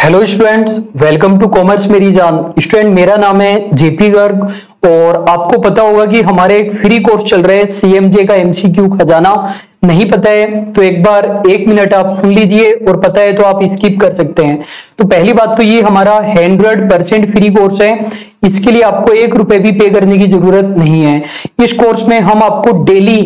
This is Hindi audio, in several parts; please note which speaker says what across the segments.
Speaker 1: Hello student, welcome to commerce मेरी जान। स्टूडेंट, मेरा नाम है जेपी गर्ग और आपको पता होगा कि हमारे एक फ्री कोर्स चल रहा है सीएमजे का एमसीक्यू खजाना। नहीं पता है तो एक बार 1 मिनट आप सुन लीजिए और पता है तो आप स्किप कर सकते हैं। तो पहली बात तो ये हमारा 100% फ्री कोर्स है। इसके लिए आपको 1 रुपए भी पे करने की जरूरत नहीं है। इस कोर्स में हम आपको डेली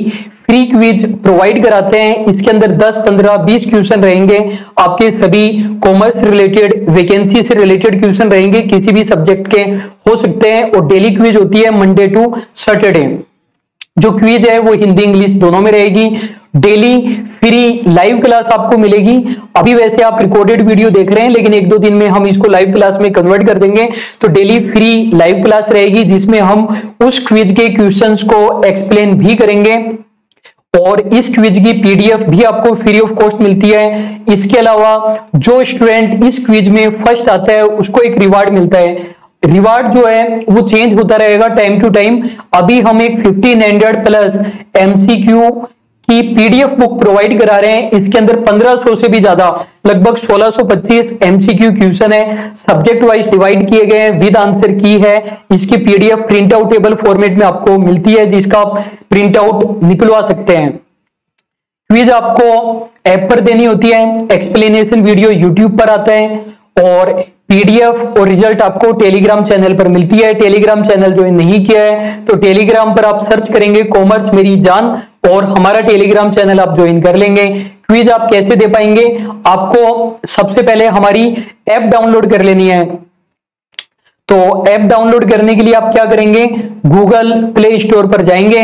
Speaker 1: फ्री क्विज प्रोवाइड कराते हैं। इसके अंदर 10, 15, 20 क्वेश्चन रहेंगे। आपके सभी कॉमर्स रिलेटेड, वैकेंसी से रिलेटेड क्वेश्चन रहेंगे, किसी भी सब्जेक्ट के हो सकते हैं। और डेली क्विज होती है मंडे टू सैटरडे। जो क्विज है वो हिंदी इंग्लिश दोनों में रहेगी। डेली फ्री लाइव क्लास आपको मिलेगी। अभी वैसे आप रिकॉर्डेड वीडियो देख रहे हैं, लेकिन 1-2 दिन में हम इसको लाइव क्लास में कन्वर्ट कर देंगे। तो डेली फ्री लाइव क्लास रहेगी जिसमें हम उस क्विज के क्वेश्चंस को एक्सप्लेन भी करेंगे और इस क्विज की पीडीएफ भी आपको फ्री ऑफ कॉस्ट मिलती है। इसके अलावा जो स्टूडेंट इस क्विज में फर्स्ट आता है उसको एक रिवार्ड मिलता है। रिवार्ड जो है वो चेंज होता रहेगा टाइम टू टाइम। अभी हम एक 1500 प्लस एमसीक्यू की पीडीएफ बुक प्रोवाइड करा रहे हैं। इसके अंदर 1500 से भी ज्यादा, लगभग 1625 एमसीक्यू क्वेश्चन है। सब्जेक्ट वाइज डिवाइड किए गए हैं, विद आंसर की है। इसकी पीडीएफ प्रिंट आउटेबल फॉर्मेट में आपको मिलती है जिसका आप प्रिंट आउट निकलवा सकते हैं। क्विज आपको ऐप पर देनी होती है, एक्सप्लेनेशन वीडियो यूट्यूब पर आता है और पीडीएफ और रिजल्ट आपको टेलीग्राम चैनल पर मिलती है। टेलीग्राम चैनल ज्वाइन नहीं किया है तो टेलीग्राम पर आप सर्च करेंगे कॉमर्स मेरी जान और हमारा टेलीग्राम चैनल आप ज्वाइन कर लेंगे। क्विज आप कैसे दे पाएंगे? आपको सबसे पहले हमारी ऐप डाउनलोड कर लेनी है। तो ऐप डाउनलोड करने के लिए आप क्या करेंगे? गूगल प्ले स्टोर पर जाएंगे।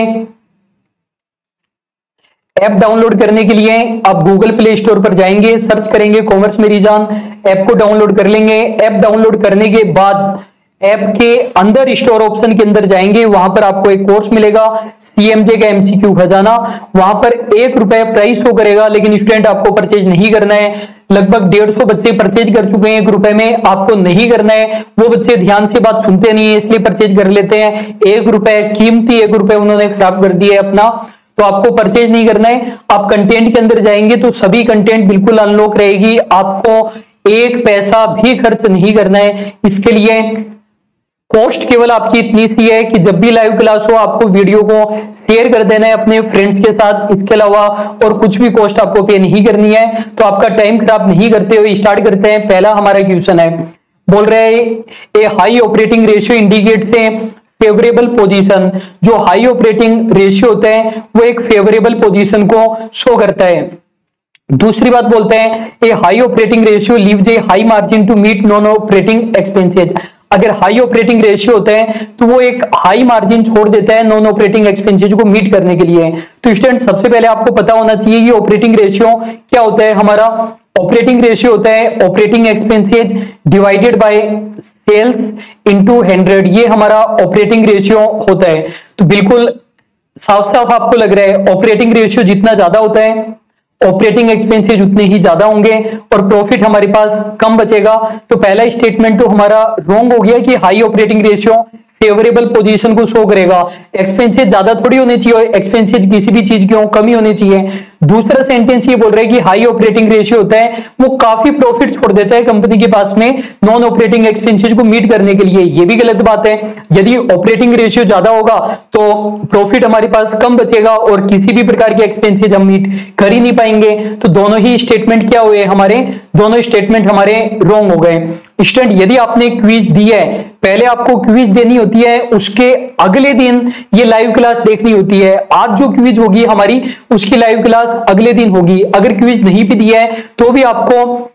Speaker 1: ऐप डाउनलोड करने के लिए आप गूगल प्ले स्टोर पर जाएंगे, सर्च करेंगे कॉमर्स मेरी जान, ऐप को डाउनलोड कर लेंगे। ऐप डाउनलोड करने के बाद ऐप के अंदर स्टोर ऑप्शन के अंदर जाएंगे, वहां पर आपको एक कोर्स मिलेगा सीएमजे का एमसीक्यू खजाना। वहां पर 1 रुपए प्राइस शो करेगा, लेकिन स्टूडेंट आपको परचेज नहीं करना है। लगभग 150 बच्चे परचेज कर चुके हैं 1 रुपए में, आपको नहीं करना है। वो बच्चे ध्यान से बात सुनते नहीं है इसलिए परचेज कर लेते हैं। 1 रुपए कीमती 1 रुपए उन्होंने खराब कर दिया है अपना, तो आपको परचेज नहीं करना है। आप कंटेंट के अंदर जाएंगे तो सभी कंटेंट बिल्कुल अनलॉक रहेगी, आपको 1 पैसा भी खर्च नहीं करना है। इसके लिए कॉस्ट केवल आपकी इतनी सी है कि जब भी लाइव क्लास हो आपको वीडियो को शेयर कर देना है अपने फ्रेंड्स के साथ। इसके अलावा और कुछ भी कॉस्ट आपको पे नहीं करनी है। तो आपका टाइम खराब नहीं करते हुए स्टार्ट करते हैं। पहला हमारा क्वेश्चन है, बोल रहे हैं a high operating ratio indicates a favourable position. जो हाई ऑपरेटिंग रेशियो होता है वो एक फेवरेबल पोजीशन को शो करता है। दूसरी बात बोलते हैं a high operating ratio leaves a high margin to meet non operating expenses. अगर हाई ऑपरेटिंग रेशियो होता है तो वो एक हाई मार्जिन छोड़ देता है नॉन ऑपरेटिंग एक्सपेंसेस को मीट करने के लिए। तो स्टूडेंट, सबसे पहले आपको पता होना चाहिए ये ऑपरेटिंग रेशियो क्या होता है। हमारा ऑपरेटिंग रेशियो होता है operating expenses divided by sales into 100। ये हमारा ऑपरेटिंग रेशियो होता है। तो बिल्कुल साफ साफ आपको लग रहा है ऑपरेटिंग रेशियो जितना ज्यादा होता है ऑपरेटिंग एक्सपेंसेस उतने ही ज्यादा होंगे और प्रॉफिट हमारे पास कम बचेगा। तो पहला स्टेटमेंट तो हमारा रॉन्ग हो गया कि high operating ratio favourable position को शो करेगा। एक्सपेंसेस ज्यादा थोड़ी होने चाहिए, एक्सपेंसेस किसी भी चीज की कमी होनी चाहिए। दूसरा सेंटेंस ये बोल रहा है कि हाई ऑपरेटिंग रेशियो होता है वो काफी प्रॉफिट छोड़ देता है कंपनी के पास में नॉन ऑपरेटिंग एक्सपेंसेस को मीट करने के लिए। ये भी गलत बात है। यदि ऑपरेटिंग रेशियो ज्यादा होगा तो प्रॉफिट हमारे पास कम बचेगा और किसी भी प्रकार के एक्सपेंसेस हम मीट कर ही नहीं पाएंगे। तो दोनों ही स्टेटमेंट क्या हुए हमारे? दोनों स्टेटमेंट हमारे रॉन्ग हो गए। स्टूडेंट, यदि आपने क्विज दी है, पहले आपको क्विज देनी होती है, उसके अगले दिन ये लाइव क्लास देखनी होती है। आज जो क्विज होगी हमारी उसकी लाइव क्लास अगले दिन होगी। अगर क्विज नहीं भी दिया है तो भी आपको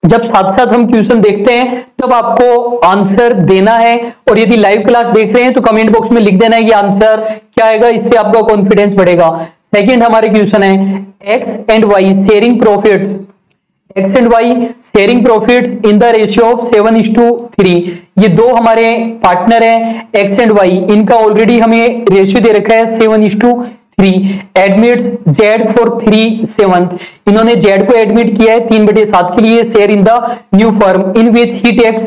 Speaker 1: जब साथ साथ हम क्वेश्चन देखते हैं तब आपको आंसर देना है। और यदि लाइव क्लास देख रहे हैं तो कमेंट बॉक्स में लिख देना है कि आंसर क्या आएगा, इससे आपका कॉन्फिडेंस बढ़ेगा। सेकंड हमारे क्वेश्चन है X and Y sharing profits. X and Y sharing profits in the ratio of 7:3। ये दो हमारे पार्टनर हैं एक्स एंड वाई, इनका ऑलरेडी हमें रेशियो दे रखा है 7:3। Admits Z for 3/7। इन्होंने जेड को एडमिट किया है 3/7 के लिए share in the new firm in which he takes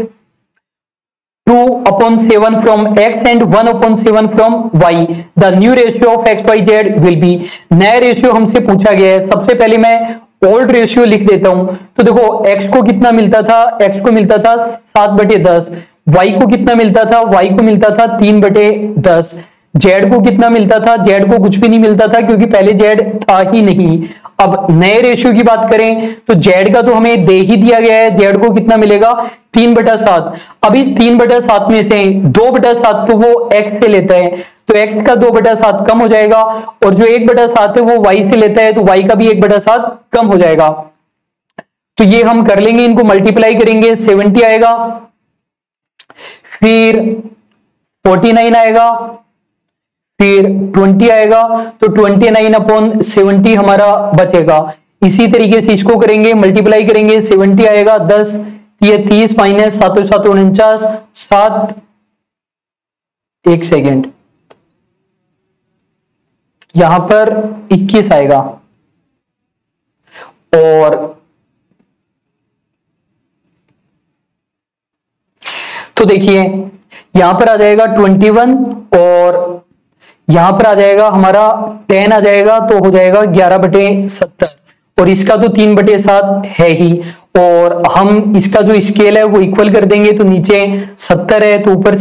Speaker 1: 2/7 from x and 1/7 from y. The new ratio of x, y, z will be। नया रेशियो हमसे पूछा गया है। सबसे पहले मैं ओल्ड रेशियो लिख देता हूं। तो देखो x को कितना मिलता था, x को मिलता था 7/10, y को कितना मिलता था, y को मिलता था 3/10, z को कितना मिलता था, z को कुछ भी नहीं मिलता था क्योंकि पहले z था ही नहीं। अब नए रेशियो की बात करें तो z का तो हमें दे ही दिया गया है, z को कितना मिलेगा 3/7। अब इस 3/7 में से 2/7 तो वो x से लेता है, तो x का 2/7 कम हो जाएगा, और जो 1/7 है वो y से लेता है, तो y का भी 1/7 कम हो जाएगा। तो ये हम कर लेंगे, इनको मल्टीप्लाई करेंगे, 70 आएगा, फिर 49 आएगा, फिर 20 आएगा, तो 29/70 हमारा बचेगा। इसी तरीके से इसको करेंगे, मल्टीप्लाई करेंगे, 70 आएगा, 10 ये 30 माइनस 7 7 49 7, एक सेकेंड, यहां पर 21 आएगा, और तो देखिए यहां पर आ जाएगा 21, और यहां पर आ जाएगा हमारा 10 आ जाएगा, तो हो जाएगा 11/70, और इसका तो 3/7 है ही, और हम इसका जो स्केल है वो इक्वल कर देंगे, तो नीचे 70 है तो ऊपर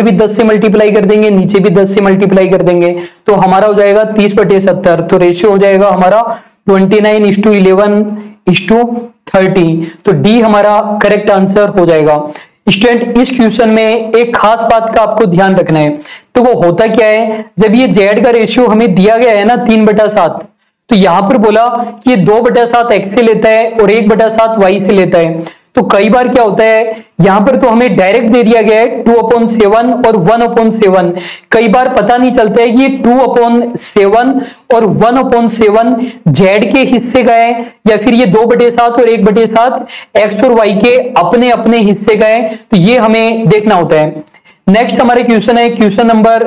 Speaker 1: भी 10 से मल्टीप्लाई कर देंगे, नीचे भी 10 से मल्टीप्लाई कर देंगे, तो हमारा हो जाएगा 30/70। तो रेशियो हो जाएगा हमारा 29:11:30, तो डी हमारा करेक्ट आंसर हो जाएगा। स्टूडेंट इस क्वेश्चन में एक खास बात का आपको ध्यान रखना है, तो वो होता क्या है, जब ये z का रेशियो हमें दिया गया है ना 3/7, तो यहां पर बोला कि ये 2/7 x से लेता है और 1/7 y से लेता है। तो कई बार क्या होता है, यहां पर तो हमें डायरेक्ट दे दिया गया है 2/7 और 1/7, कई बार पता नहीं चलता है कि ये 2/7 और 1/7 z के हिस्से का है, या फिर ये 2/7 और 1/7 x और y के अपने अपने हिस्से का है, तो ये हमें देखना होता है। नेक्स्ट हमारे क्वेश्चन है क्वेश्चन नंबर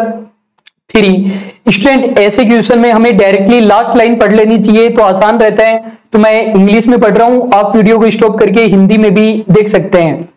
Speaker 1: 3। स्टूडेंट ऐसे क्वेश्चन में हमें डायरेक्टली लास्ट लाइन पढ़ लेनी चाहिए तो आसान रहता है, तो मैं इंग्लिश में पढ़ रहा हूं, आप वीडियो को स्टॉप करके हिंदी में भी देख सकते हैं।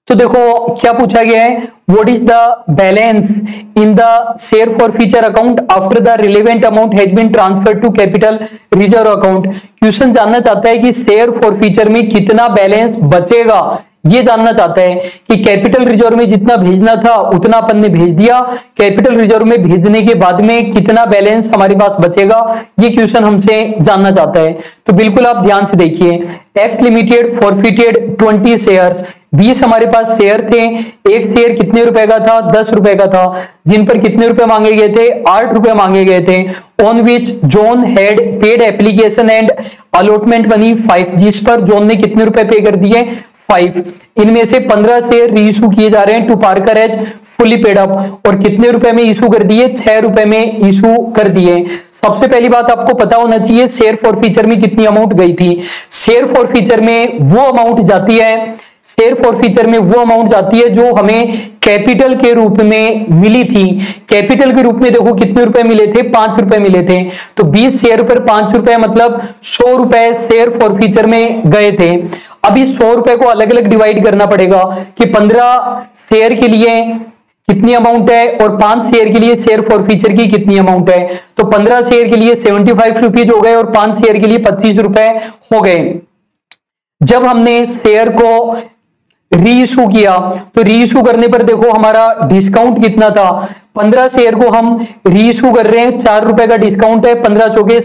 Speaker 1: तो देखो क्या पूछा गया है, what is the balance in the share forfeiture account after the relevant amount has been transferred to capital reserve account. Question जानना चाहता है कि शेयर फॉर फ्यूचर में कितना बैलेंस बचेगा, ये जानना चाहता है कि कैपिटल रिजर्व में जितना भेजना था उतना अपन ने भेज दिया, कैपिटल रिजर्व में भेजने के बाद में कितना बैलेंस हमारे पास बचेगा, ये क्वेश्चन हमसे जानना चाहता है। तो बिल्कुल आप ध्यान से देखिए, एक्स लिमिटेड फॉरफिटेड 20 शेयर्स, 20 हमारे पास शेयर थे, एक शेयर कितने रुपए का था, 10 रुपए का था, जिन पर कितने रुपए मांगे गए थे, 8 रुपए मांगे गए थे, on which John had paid application and allotment money 5, जिस पर जॉन ने कितने रुपए पे कर दिए 5, इनमें से 15 शेयर रीइशू किए जा रहे हैं to Parker as fully paid up, और कितने रुपए में इशू कर दिए, 6 रुपए में इशू कर दिए। सबसे पहली बात आपको पता होना चाहिए शेयर फॉर फ्यूचर में कितनी अमाउंट गई थी। शेयर फॉर फ्यूचर में वो अमाउंट जाती है, शेयर फॉर फ्यूचर में वो अमाउंट जाती है जो हमें कैपिटल के रूप में मिली थी। कैपिटल के रूप में देखो कितने रुपए मिले थे, 5 रुपए मिले थे, तो 20 शेयर पर 5 रुपए मतलब 100 रुपए शेयर फॉर फ्यूचर में गए थे। अब इस 100 रुपए को अलग अलग डिवाइड करना पड़ेगा कि 15 शेयर के लिए कितनी अमाउंट है और 5 शेयर के लिए शेयर फॉर फ्यूचर की कितनी अमाउंट है। तो 15 शेयर के लिए 75 रुपीज हो गए और 5 शेयर के लिए 25 रुपए हो गए। जब हमने शेयर को रीइशू किया तो रीइशू करने पर देखो हमारा डिस्काउंट कितना था, 15 शेयर को हम रीइशू कर रहे हैं, 4 रुपए का डिस्काउंट है, 15 चौके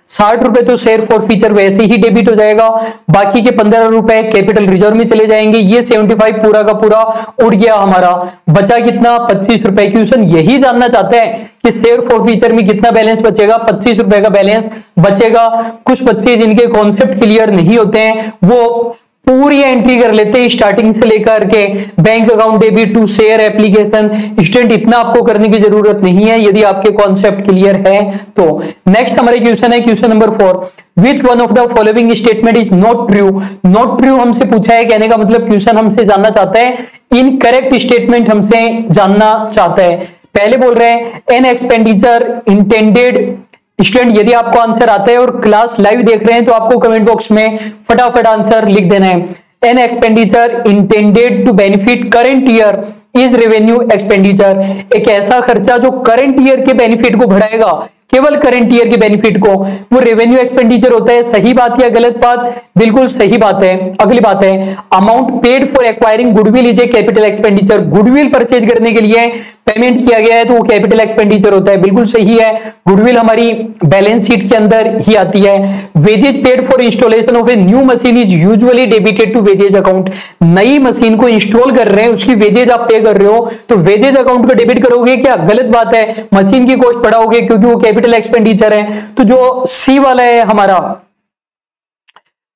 Speaker 1: 60 रुपए तो शेयर फॉर फ्यूचर वैसे ही डेबिट हो जाएगा, बाकी के 15 रुपए कैपिटल रिजर्व में चले जाएंगे। ये 75 पूरा का पूरा उड़ गया हमारा, बचा कितना 25 रुपए। क्वेश्चन यही जानना चाहते हैं कि शेयर फॉर फ्यूचर में कितना बैलेंस बचेगा, 25 रुपए का बैलेंस बचेगा। कुछ बच्चे जिनके कॉन्सेप्ट क्लियर नहीं होते हैं वो पूरी एंट्री कर लेते हैं स्टार्टिंग से लेकर के bank account debit to share application. Student इतना आपको करने की जरूरत नहीं है यदि आपके कॉन्सेप्ट क्लियर है तो। नेक्स्ट हमारे क्वेश्चन है question number 4, which one of the following statement is not true. Not true हमसे पूछा है, कहने का मतलब क्वेश्चन हमसे जानना चाहता है इनकरेक्ट स्टेटमेंट हमसे जानना चाहता है। पहले बोल रहे हैं एन एक्सपेंडिचर इंटेंडेड। स्टूडेंट यदि आपको आंसर आता है और क्लास लाइव देख रहे हैं तो आपको कमेंट बॉक्स में फटाफट आंसर लिख देना है। An expenditure intended to benefit current year is revenue expenditure. एक ऐसा खर्चा जो करंट ईयर के बेनिफिट को बढ़ाएगा केवल करंट ईयर के बेनिफिट को, वो रेवेन्यू एक्सपेंडिचर होता है। सही बात या गलत बात? बिल्कुल सही बात है। अगली बात है, amount paid for acquiring goodwill is a capital expenditure. Goodwill purchase करने के लिए पेमेंट किया गया है तो वो कैपिटल एक्सपेंडिचर होता है। बिल्कुल सही है, गुडविल हमारी बैलेंस शीट के अंदर ही आती है। Wages paid for installation of a new machine is usually debited to wages account. नई मशीन को इंस्टॉल कर रहे हैं, उसकी वेजेज आप पे कर रहे हो तो वेजेज अकाउंट को डेबिट करोगे क्या? गलत बात है, मशीन की कॉस्ट बढ़ाओगे क्योंकि वो कैपिटल एक्सपेंडिचर है। तो जो सी वाला है हमारा,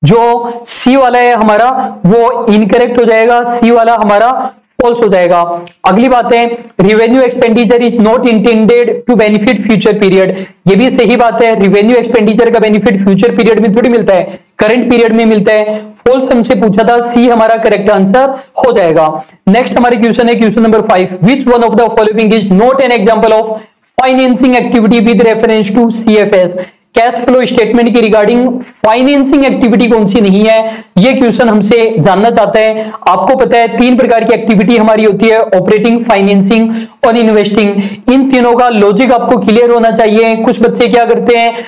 Speaker 1: जो सी वाला है हमारा वो इनकरेक्ट हो जाएगा, सी वाला हमारा फॉल्स हो जाएगा। अगली बात है, revenue expenditure is not intended to benefit future period. ये भी सही बात है, रेवेन्यू एक्सपेंडिचर का बेनिफिट फ्यूचर पीरियड में थोड़ी मिलता है, करंट पीरियड में मिलता है। फॉल्स हमसे पूछा था, सी हमारा करेक्ट आंसर हो जाएगा। नेक्स्ट हमारे क्वेश्चन है question number 5, which one of the following is not an example of financing activity with reference to CFS. Cash flow statement की रिगार्डिंग फाइनेंसिंग एक्टिविटी कौन सी नहीं है, ये क्वेश्चन हमसे जानना चाहता है। आपको पता है 3 प्रकार की एक्टिविटी हमारी होती है, ऑपरेटिंग, फाइनेंसिंग और इन्वेस्टिंग। इन तीनों का लॉजिक आपको क्लियर होना चाहिए। कुछ बच्चे क्या करते हैं,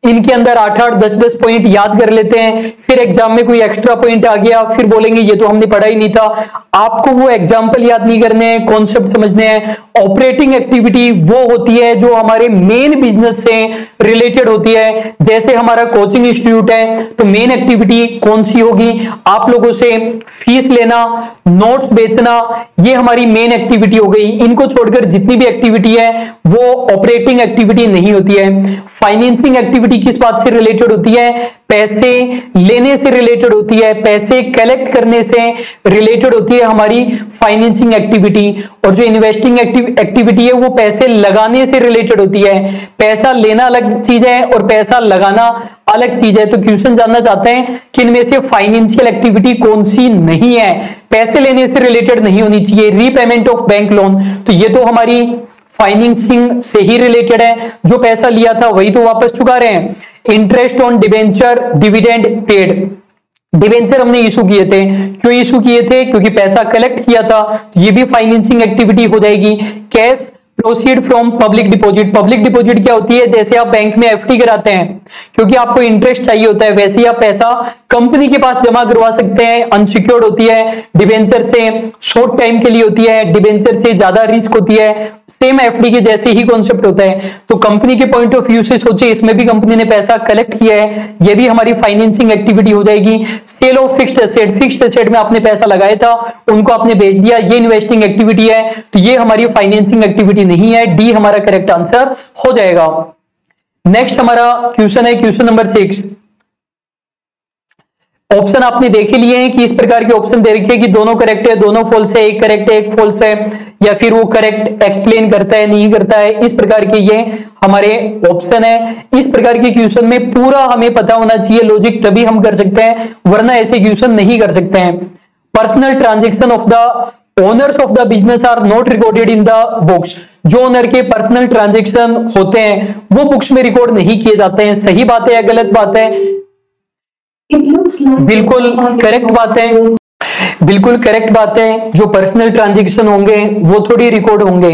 Speaker 1: इनके अंदर 8-8, 10-10 पॉइंट याद कर लेते हैं, फिर एग्जाम में कोई एक्स्ट्रा पॉइंट आ गया फिर बोलेंगे ये तो हमने पढ़ा ही नहीं था। आपको वो एग्जाम्पल याद नहीं करने हैं, कॉन्सेप्ट समझने हैं। ऑपरेटिंग एक्टिविटी वो होती है जो हमारे मेन बिजनेस से रिलेटेड होती है। जैसे हमारा कोचिंग इंस्टीट्यूट है तो मेन एक्टिविटी कौन सी होगी? आप लोगों से फीस लेना, नोट्स बेचना, ये हमारी मेन एक्टिविटी हो गई। इनको छोड़कर जितनी भी एक्टिविटी है वो ऑपरेटिंग एक्टिविटी नहीं होती है। फाइनेंसिंग एक्टिविटी किस बात से रिलेटेड होती है? पैसे लेने से रिलेटेड होती है, पैसे कलेक्ट करने से रिलेटेड होती है हमारी फाइनेंसिंग एक्टिविटी। और जो इन्वेस्टिंग एक्टिविटी है वो पैसे लगाने से रिलेटेड होती है। पैसा लेना अलग चीज है और पैसा लगाना अलग चीज है। तो क्वेश्चन जानना चाहते हैं कि इनमें से फाइनेंशियल एक्टिविटी कौन सी नहीं है, पैसे लेने से रिलेटेड नहीं होनी चाहिए। रीपेमेंट ऑफ बैंक लोन, तो ये तो हमारी फाइनेंसिंग से ही रिलेटेड है, जो पैसा लिया था वही तो वापस चुका रहे हैं। Interest on debenture dividend paid, debenture हमने इशू किए थे, क्यों इशू किए थे? क्योंकि पैसा कलेक्ट किया था, तो ये भी फाइनेंसिंग एक्टिविटी हो जाएगी। Cash proceed from public deposit, public deposit क्या होती है? जैसे आप बैंक में एफडी कराते हैं क्योंकि आपको इंटरेस्ट चाहिए होता है, वैसे ही आप पैसा कंपनी के पास जमा करवा सकते हैं। अनसिक्योर्ड होती है, डिबेंचर से शॉर्ट टाइम के लिए होती है, डिबेंचर से ज्यादा रिस्क होती है। सेम एफडी के जैसे ही कॉन्सेप्ट होता है। तो कंपनी के पॉइंट ऑफ व्यू से सोचे, इसमें भी कंपनी ने पैसा कलेक्ट किया है, ये भी हमारी फाइनेंसिंग एक्टिविटी हो जाएगी। Sale of fixed asset, fixed asset में आपने पैसा लगाया था उनको आपने बेच दिया, ये इन्वेस्टिंग एक्टिविटी है, तो ये हमारी फाइनेंसिंग एक्टिविटी नहीं है। डी हमारा करेक्ट आंसर हो जाएगा। नेक्स्ट हमारा क्वेश्चन है क्वेश्चन नंबर 6। ऑप्शन आपने देखे लिए हैं कि इस प्रकार के ऑप्शन दे रखे हैं कि दोनों करेक्ट है, दोनों फॉल्स है, एक करेक्ट है एक फॉल्स है, या फिर वो करेक्ट एक्सप्लेन करता है नहीं करता है। इस प्रकार के ये हमारे ऑप्शन है। इस प्रकार के क्वेश्चन में पूरा हमें पता होना चाहिए लॉजिक, तभी हम कर सकते हैं, वरना ऐसे क्वेश्चन नहीं कर सकते हैं। Personal transaction of the owners of the business are not recorded in the books. जो ओनर के पर्सनल ट्रांजेक्शन होते हैं वो बुक्स में रिकॉर्ड नहीं किए जाते हैं। सही बात है या गलत बात है? बिल्कुल करेक्ट बात है, बिल्कुल करेक्ट बात है। जो पर्सनल ट्रांजैक्शन होंगे वो थोड़ी रिकॉर्ड होंगे।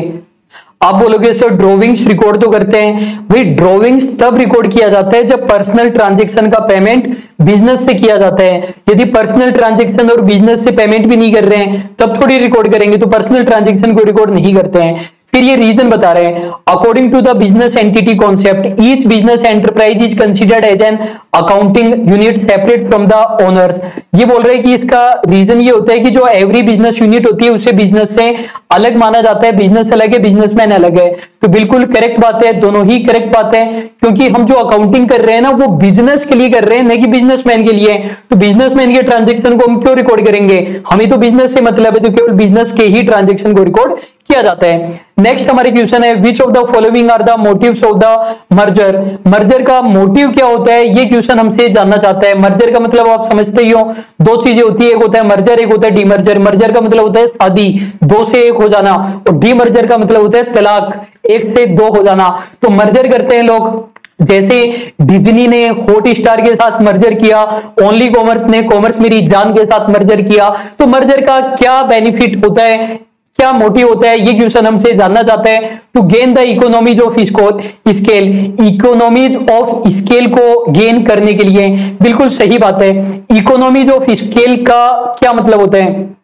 Speaker 1: आप बोलोगे सर ड्रॉविंग्स रिकॉर्ड तो करते हैं, भाई ड्रॉविंग्स तब रिकॉर्ड किया जाता है जब पर्सनल ट्रांजैक्शन का पेमेंट बिजनेस से किया जाता है। यदि पर्सनल ट्रांजैक्शन और बिजनेस से पेमेंट भी नहीं कर रहे हैं तब थोड़ी रिकॉर्ड करेंगे, तो पर्सनल ट्रांजैक्शन को रिकॉर्ड नहीं करते हैं। फिर ये रीजन बता रहे हैं, according to the business entity concept each business enterprise is considered as an accounting unit separate from the owners. ये बोल रहे हैं कि इसका रीजन ये होता है कि जो एवरी बिजनेस यूनिट होती है उसे बिजनेस से अलग माना जाता है, बिजनेस अलग है बिजनेसमैन अलग है। तो बिल्कुल करेक्ट बात है, दोनों ही करेक्ट बात है, क्योंकि हम जो अकाउंटिंग कर रहे हैं ना वो बिजनेस के लिए कर रहे हैं, न कि बिजनेसमैन के लिए। तो बिजनेसमैन के ट्रांजेक्शन को हम क्यों रिकॉर्ड करेंगे? हमें तो बिजनेस से मतलब है, तो केवल बिजनेस के ही ट्रांजेक्शन को रिकॉर्ड किया जाता है। नेक्स्ट हमारे क्वेश्चन है which of the following are the motives of the merger. Merger का मोटिव क्या होता है ये क्वेश्चन हमसे जानना चाहता है। मर्जर का मतलब आप समझते ही हो, दो चीजें होती है, एक होता है मर्जर एक होता है डीमर्जर। मर्जर का मतलब होता है शादी, दो से एक हो जाना, और डीमर्जर का मतलब होता है तलाक, एक से दो हो जाना। तो मर्जर करते हैं लोग, जैसे डिज्नी ने हॉट स्टार के साथ मर्जर किया, ओनली कॉमर्स ने कॉमर्स मेरी जान के साथ मर्जर किया। तो मर्जर का क्या बेनिफिट होता है क्या मोटिव होता है, ये क्वेश्चन हमसे जानना चाहता है। To gain the economies of scale, economies of scale को गेन करने के लिए, बिल्कुल सही बात है। इकोनॉमीज ऑफ स्केल का क्या मतलब होता है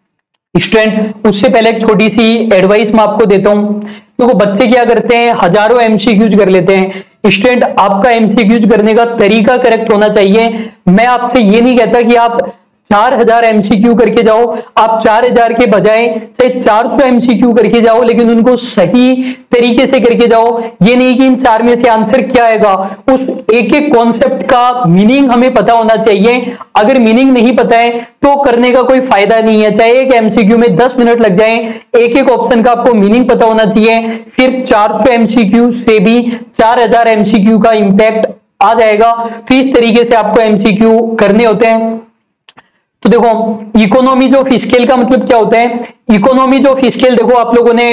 Speaker 1: स्टूडेंट, उससे पहले एक छोटी सी एडवाइस मैं आपको देता हूं। देखो बच्चे क्या करते हैं, हजारों एमसीक्यूज कर लेते हैं। स्टूडेंट आपका एमसीक्यूज करने का तरीका करेक्ट होना चाहिए। मैं आपसे ये नहीं कहता कि आप 4000 एमसीक्यू करके जाओ, आप 4000 के बजाय चाहे 400 एमसीक्यू करके जाओ, लेकिन उनको सही तरीके से करके जाओ। ये नहीं कि इन 4 में से आंसर क्या आएगा, उस एक एक कॉन्सेप्ट का मीनिंग हमें पता होना चाहिए। अगर मीनिंग नहीं पता है तो करने का कोई फायदा नहीं है। चाहे एक एमसीक्यू में 10 मिनट लग जाए, एक एक ऑप्शन का आपको मीनिंग पता होना चाहिए। फिर 400 एमसीक्यू से भी 4000 एमसीक्यू का इंपैक्ट आ जाएगा। तो इस तरीके से आपको एमसीक्यू करने होते हैं। तो देखो इकोनॉमीज ऑफ स्केल का मतलब क्या होता है। इकोनॉमीज ऑफ स्केल देखो आप लोगों ने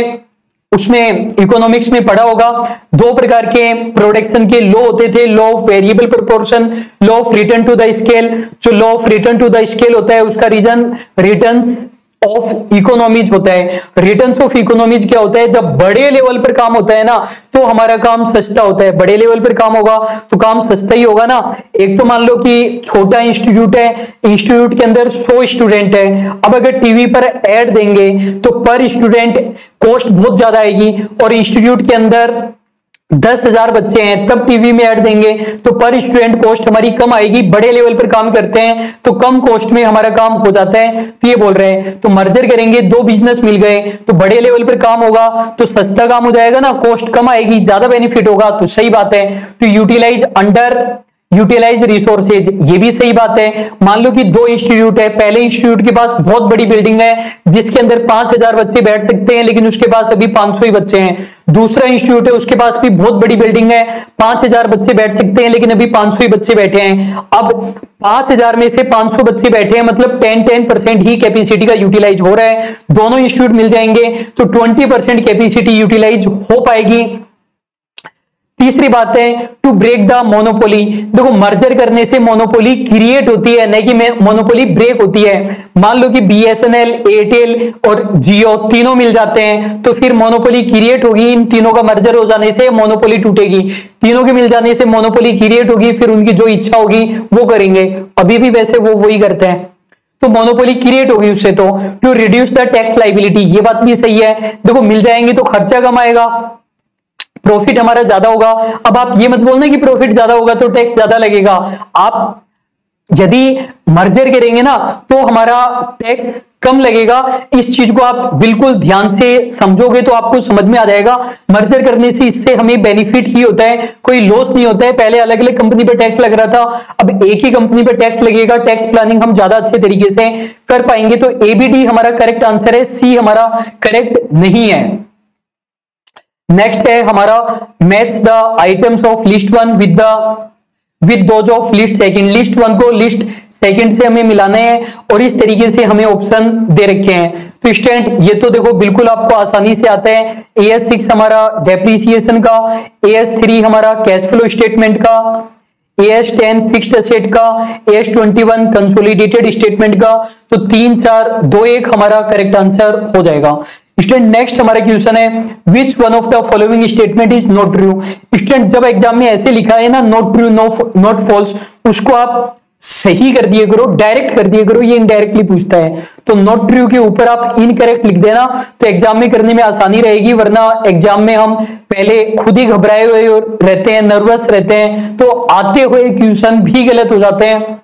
Speaker 1: उसमें इकोनॉमिक्स में पढ़ा होगा, 2 प्रकार के प्रोडक्शन के लॉ होते थे, law of variable proportion, law of return to the scale. जो law of return to the scale होता है उसका रीजन रिटर्न ऑफ इकोनॉमीज होता है। रिटर्न्स ऑफ इकोनॉमीज क्या होता है, जब बड़े लेवल पर काम होता है ना तो हमारा काम सस्ता होता है। बड़े लेवल पर काम होगा तो काम सस्ता ही होगा ना। एक तो मान लो कि छोटा इंस्टीट्यूट है, इंस्टीट्यूट के अंदर 100 स्टूडेंट है। अब अगर टीवी पर ऐड देंगे तो पर स्टूडेंट कॉस्ट बहुत ज्यादा आएगी, और इंस्टीट्यूट के अंदर 10,000 बच्चे हैं तब टीवी में ऐड देंगे तो पर स्टूडेंट कॉस्ट हमारी कम आएगी। बड़े लेवल पर काम करते हैं तो कम कॉस्ट में हमारा काम हो जाता है। तो ये बोल रहे हैं, तो मर्जर करेंगे, 2 बिजनेस मिल गए तो बड़े लेवल पर काम होगा तो सस्ता काम हो जाएगा ना, कॉस्ट कम आएगी, ज्यादा बेनिफिट होगा। तो सही बात है। तो यूटिलाइज रिसोर्सेज, ये भी सही बात है। मान लो कि 2 इंस्टीट्यूट है, पहले इंस्टीट्यूट के पास बहुत बड़ी बिल्डिंग है जिसके अंदर 5000 बच्चे बैठ सकते हैं, लेकिन उसके पास अभी 500 ही बच्चे हैं। दूसरा इंस्टीट्यूट है, उसके पास भी बहुत बड़ी बिल्डिंग है, 5000 बच्चे बैठ सकते हैं, लेकिन अभी 500 ही बच्चे बैठे हैं। अब 5000 में से 500 बच्चे बैठे हैं, मतलब 10% ही कैपेसिटी का यूटिलाइज हो रहा है। दोनों इंस्टीट्यूट मिल जाएंगे तो 20% कैपेसिटी यूटिलाइज हो पाएगी। तीसरी बात है टू ब्रेक द मोनोपोली। देखो मर्जर करने से मोनोपोली क्रिएट होती है, नहीं कि मोनोपोली ब्रेक होती है। मान लो कि बीएसएनएल, एयरटेल और जियो तीनों मिल जाते हैं तो फिर मोनोपोली क्रिएट होगी। इन तीनों का मर्जर हो जाने से मोनोपोली टूटेगी, तीनों के मिल जाने से मोनोपोली क्रिएट होगी, फिर उनकी जो इच्छा होगी वो करेंगे। अभी भी वैसे वो वही करते हैं, तो मोनोपोली क्रिएट होगी उससे। तो to reduce the tax liability, ये बात भी सही है। देखो मिल जाएंगे तो खर्चा कम आएगा, प्रॉफिट हमारा ज्यादा होगा। अब आप ये मत बोलना कि प्रॉफिट ज्यादा होगा तो टैक्स ज्यादा लगेगा। आप यदि मर्जर करेंगे ना तो हमारा टैक्स कम लगेगा। इस चीज को आप बिल्कुल ध्यान से समझोगे तो आपको समझ में आ जाएगा। मर्जर करने से इससे हमें बेनिफिट ही होता है, कोई लॉस नहीं होता है। पहले अलग अलग कंपनी पर टैक्स लग रहा था, अब एक ही कंपनी पर टैक्स लगेगा। टैक्स प्लानिंग हम ज्यादा अच्छे तरीके से कर पाएंगे। तो एबीडी हमारा करेक्ट आंसर है, सी हमारा करेक्ट नहीं है। नेक्स्ट है हमारा match the items of list 1 with those of list second. List 1 को लिस्ट सेकंड से हमें मिलाना है और इस तरीके से हमें ऑप्शन दे रखे हैं। तो स्टूडेंट ये तो देखो बिल्कुल आपको आसानी से आता है। AS6 हमारा डेप्रीसिएशन का, AS3 हमारा कैश फ्लो स्टेटमेंट का, AS10 फिक्स्ड एसेट का, AS21 कंसोलिडेटेड स्टेटमेंट का। तो 3 4 2 1 हमारा करेक्ट आंसर हो जाएगा। स्टूडेंट नेक्स्ट हमारा क्वेश्चन है विच one of the following statement is not true. Student जब एग्जाम में ऐसे लिखा है ना नॉट ट्रू नॉट फॉल्स, उसको आप सही कर दिए करो, डायरेक्ट कर दिए करो। ये इनडायरेक्टली पूछता है तो नॉट ट्रू के ऊपर आप इनकरेक्ट लिख देना तो एग्जाम में करने में आसानी रहेगी। वरना एग्जाम में हम पहले खुद ही घबराए हुए रहते हैं, नर्वस रहते हैं, तो आते हुए क्वेश्चन भी गलत हो जाते हैं,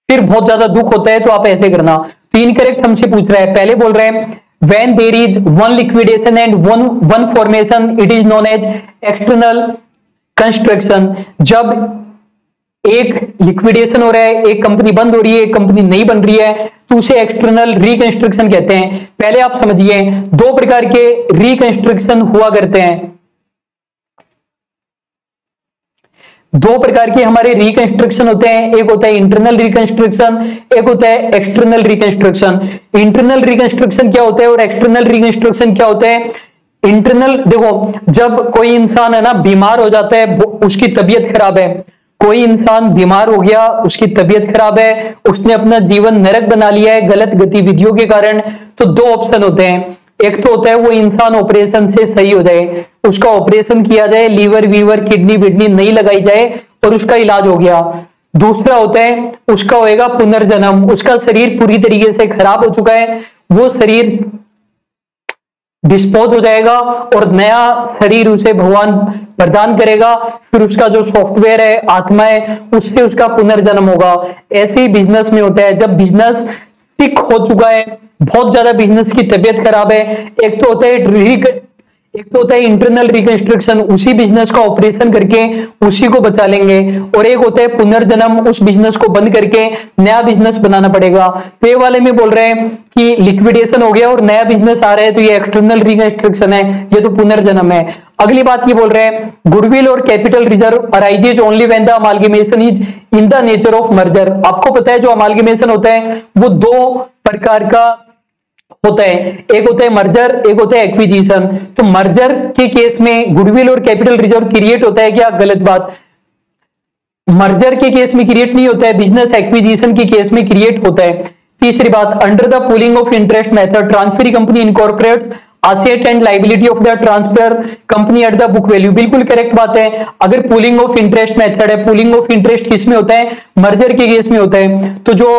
Speaker 1: फिर बहुत ज्यादा दुख होता है। तो आप ऐसे करना। तो इनकरेक्ट हमसे पूछ रहा है, पहले बोल रहे हैं when there is one liquidation and one formation it is known as external construction। जब एक लिक्विडेशन हो रहा है, एक कंपनी बंद हो रही है, एक कंपनी नहीं बन रही है, तो उसे एक्सटर्नल रिकंस्ट्रक्शन कहते हैं। पहले आप समझिए 2 प्रकार के रिकंस्ट्रक्शन हुआ करते हैं। 2 प्रकार के हमारे रिकंस्ट्रक्शन होते हैं, एक होता है इंटरनल रिकंस्ट्रक्शन, एक होता है एक्सटर्नल रिकंस्ट्रक्शन। इंटरनल रिकंस्ट्रक्शन क्या होता है और एक्सटर्नल रिकंस्ट्रक्शन क्या होता है। इंटरनल देखो जब कोई इंसान है ना बीमार हो जाता है, उसकी तबीयत खराब है, कोई इंसान बीमार हो गया, उसकी तबीयत खराब है, उसने अपना जीवन नरक बना लिया है गलत गतिविधियों के कारण, तो 2 ऑप्शन होते हैं। एक तो होता है वो इंसान ऑपरेशन से सही हो जाए, उसका ऑपरेशन किया जाए, लीवर वीवर किडनी विडनी नहीं लगाई जाए और उसका इलाज हो गया। दूसरा होता है उसका होएगा पुनर्जन्म, उसका शरीर पूरी तरीके से खराब हो चुका है, वो शरीर डिस्पोज हो जाएगा और नया शरीर उसे भगवान प्रदान करेगा, फिर उसका जो सॉफ्टवेयर है, आत्मा है, उससे उसका पुनर्जन्म होगा। ऐसे ही बिजनेस में होता है, जब बिजनेस सिक हो चुका है, बहुत ज्यादा बिजनेस की तबीयत खराब है, एक तो होता है इंटरनल रिकंस्ट्रक्शन, उसी बिजनेस का ऑपरेशन करके उसी को बचा लेंगे, और एक होता है पुनर्जन्म, उस बिजनेस को बंद करके नया बिजनेस बनाना पड़ेगा। तो ये वाले में बोल रहे हैं कि लिक्विडेशन हो गया और नया बिजनेस आ रहा है, तो ये एक्सटर्नल रिकंस्ट्रक्शन है, ये तो पुनर्जन्म है। अगली बात ये बोल रहे हैं गुडविल और capital reserve arises only when the amalgamation is in the nature of merger. आपको पता है जो अमालगमेशन होता है वो दो प्रकार का होता है, एक होता है मर्जर, एक होता है एक्विजिशन। तो मर्जर के केस में गुडविल और कैपिटल रिजर्व क्रिएट होता है क्या? गलत बात, मर्जर के केस में क्रिएट नहीं होता है, बिजनेस एक्विजिशन के केस में क्रिएट होता है। तीसरी बात, under the pooling of interest method transfer company incorporates asset and liability of the transfer company at the book value. बिल्कुल करेक्ट बात है। अगर पूलिंग ऑफ इंटरेस्ट मेथड है, पूलिंग ऑफ इंटरेस्ट किस में होता है? मर्जर के केस में होता है। तो जो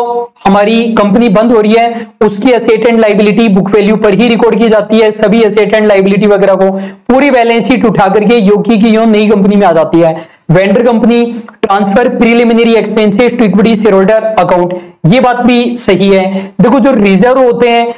Speaker 1: हमारी कंपनी बंद हो रही है उसकी asset and liability book value पर ही रिकॉर्ड की जाती है, सभी एसेट एंड लाइबिलिटी वगैरह को पूरी बैलेंस शीट उठा करके योगी की यो नई कंपनी में आ जाती है। Vendor company transfer preliminary expenses to equity shareholder account, ये बात भी सही है। देखो जो रिजर्व होते हैं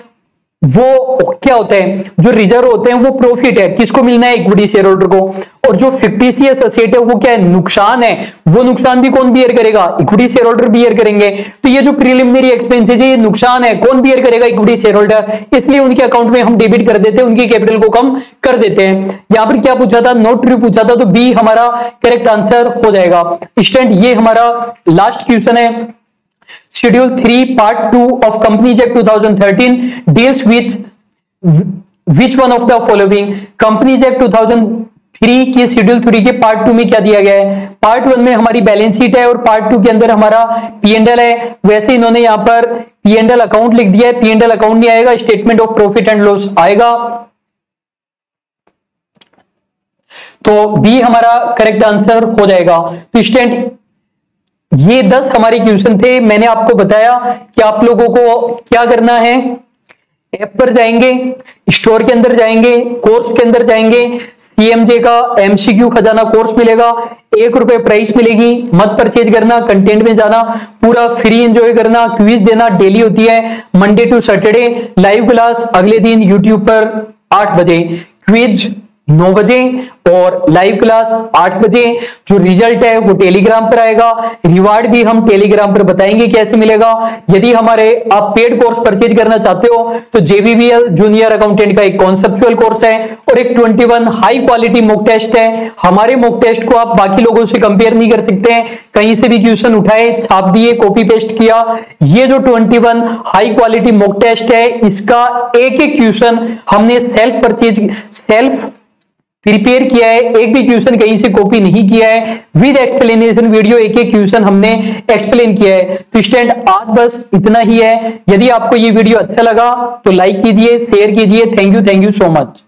Speaker 1: वो क्या होते हैं? जो रिजर्व होते हैं वो प्रॉफिट है, किसको मिलना है? इक्विटी शेयर होल्डर को। और जो फिक्टिशियस एसेट है वो क्या है? नुकसान है, वो नुकसान भी कौन बियर करेगा? इक्विटी शेयर होल्डर बियर करेंगे। तो ये जो प्रीलिमिनरी एक्सपेंसेस है ये नुकसान है, कौन बियर करेगा? Equity share holder. इसलिए उनके अकाउंट में हम डेबिट कर देते हैं, उनकी कैपिटल को कम कर देते हैं। यहां पर क्या पूछा था? नॉट ट्रू पूछा था, तो बी हमारा करेक्ट आंसर हो जाएगा। स्टूडेंट ये हमारा लास्ट क्वेश्चन है। Schedule 3 Part 2 of Companies Act 2013 deals with which one of the following? Companies Act 2003 की Schedule 3 के Part 2 में क्या दिया गया है? Part 1 में हमारी बैलेंस शीट है और Part 2 के अंदर हमारा P&L है। वैसे इन्होंने यहाँ पर P&L अकाउंट लिख दिया है, P&L अकाउंट नहीं आएगा, statement of profit and loss आएगा। तो बी हमारा करेक्ट आंसर हो जाएगा। तो स्टूडेंट ये 10 हमारे क्वेश्चन थे। मैंने आपको बताया कि आप लोगों को क्या करना है, ऐप पर जाएंगे, स्टोर के अंदर जाएंगे, कोर्स के अंदर जाएंगे, सीएमजे का एमसीक्यू खजाना कोर्स मिलेगा, ₹1 प्राइस मिलेगी, मत परचेज करना, कंटेंट में जाना, पूरा फ्री एंजॉय करना, क्विज देना डेली होती है, Monday to Saturday, live class अगले दिन यूट्यूब पर 8 बजे, क्विज 9 बजे और लाइव क्लास 8 बजे। जो रिजल्ट है वो टेलीग्राम पर आएगा, रिवार्ड भी हम टेलीग्राम पर बताएंगे कैसे मिलेगा। यदि हमारे आप पेड कोर्स परचेज करना चाहते हो तो JBVL जूनियर अकाउंटेंट का एक कॉन्सेप्चुअल कोर्स है और एक 21 हाई क्वालिटी मॉक टेस्ट है। हमारे मॉक टेस्ट को आप बाकी लोगों से कंपेयर नहीं कर सकते हैं, कहीं से भी क्वेश्चन उठाए, छाप दिए, कॉपी पेस्ट किया। ये जो 21 हाई क्वालिटी मॉक टेस्ट है इसका एक एक क्वेश्चन हमने सेल्फ प्रिपेयर किया है, एक भी क्वेश्चन कहीं से कॉपी नहीं किया है, विद एक्सप्लेनेशन वीडियो एक एक क्वेश्चन हमने एक्सप्लेन किया है। तो स्टूडेंट आज बस इतना ही है। यदि आपको ये वीडियो अच्छा लगा तो लाइक कीजिए, शेयर कीजिए। Thank you so much.